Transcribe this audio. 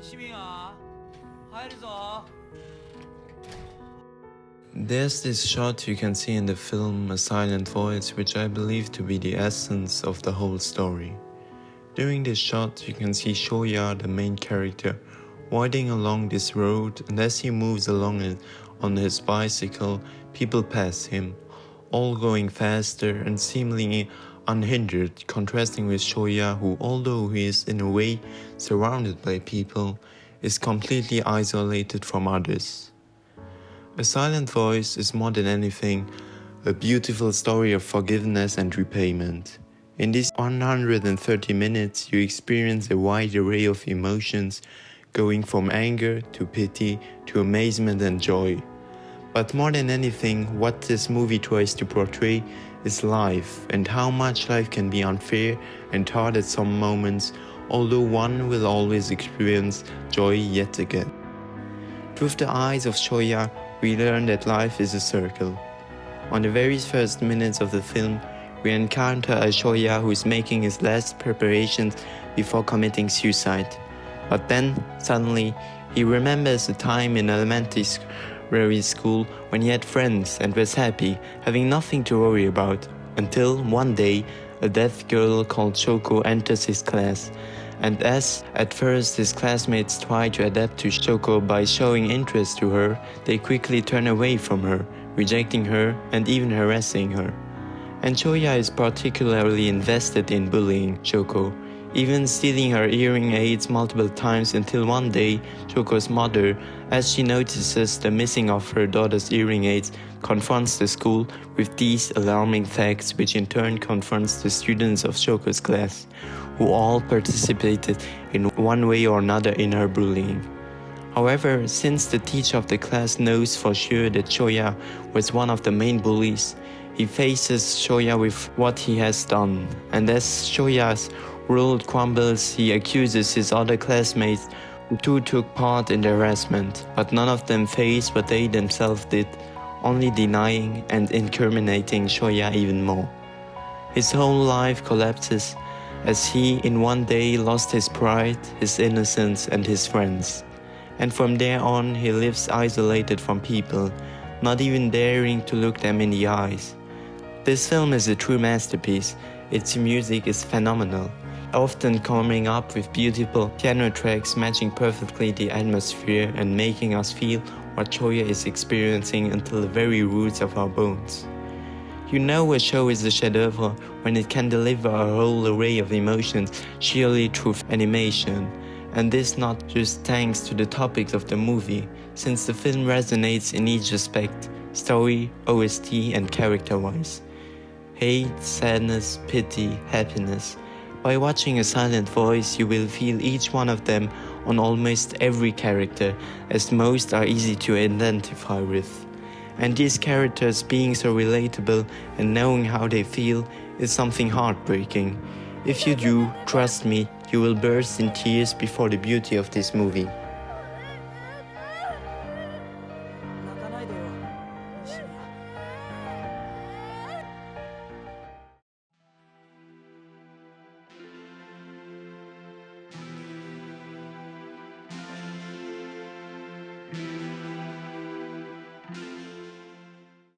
시민아, 화해해서. There's this shot you can see in the film A Silent Voice, which I believe to be the essence of the whole story. During this shot, you can see Shoya, the main character, riding along this road, and as he moves along it on his bicycle, people pass him, all going faster and seemingly unhindered, contrasting with Shoya, who, although he is in a way surrounded by people, is completely isolated from others. A Silent Voice is more than anything a beautiful story of forgiveness and repayment. In these 130 minutes, you experience a wide array of emotions, going from anger to pity to amazement and joy. But more than anything, what this movie tries to portray is life, and how much life can be unfair and hard at some moments, although one will always experience joy yet again. Through the eyes of Shoya, we learn that life is a circle. On the very first minutes of the film, we encounter a Shoya who is making his last preparations before committing suicide. But then, suddenly, he remembers a time in elementary school when he had friends and was happy, having nothing to worry about, until one day, a deaf girl called Shoko enters his class. And as at first his classmates try to adapt to Shoko by showing interest to her, they quickly turn away from her, rejecting her and even harassing her. And Shoya is particularly invested in bullying Shoko, even stealing her hearing aids multiple times until one day Shoko's mother, as she notices the missing of her daughter's hearing aids, confronts the school with these alarming facts, which in turn confronts the students of Shoko's class, who all participated in one way or another in her bullying. However, since the teacher of the class knows for sure that Shoya was one of the main bullies, he faces Shoya with what he has done, and as Shoya's world crumbles, he accuses his other classmates who too took part in the harassment, but none of them faced what they themselves did, only denying and incriminating Shoya even more. His whole life collapses as he in one day lost his pride, his innocence and his friends. And from there on he lives isolated from people, not even daring to look them in the eyes. This film is a true masterpiece. Its music is phenomenal, often coming up with beautiful piano tracks matching perfectly the atmosphere and making us feel what Shoya is experiencing until the very roots of our bones. You know a show is a chef-d'oeuvre when it can deliver a whole array of emotions sheerly through animation, and this not just thanks to the topics of the movie, since the film resonates in each aspect, story, OST and character-wise. Hate, sadness, pity, happiness. By watching A Silent Voice, you will feel each one of them on almost every character, as most are easy to identify with. And these characters being so relatable and knowing how they feel is something heartbreaking. If you do, trust me, you will burst in tears before the beauty of this movie.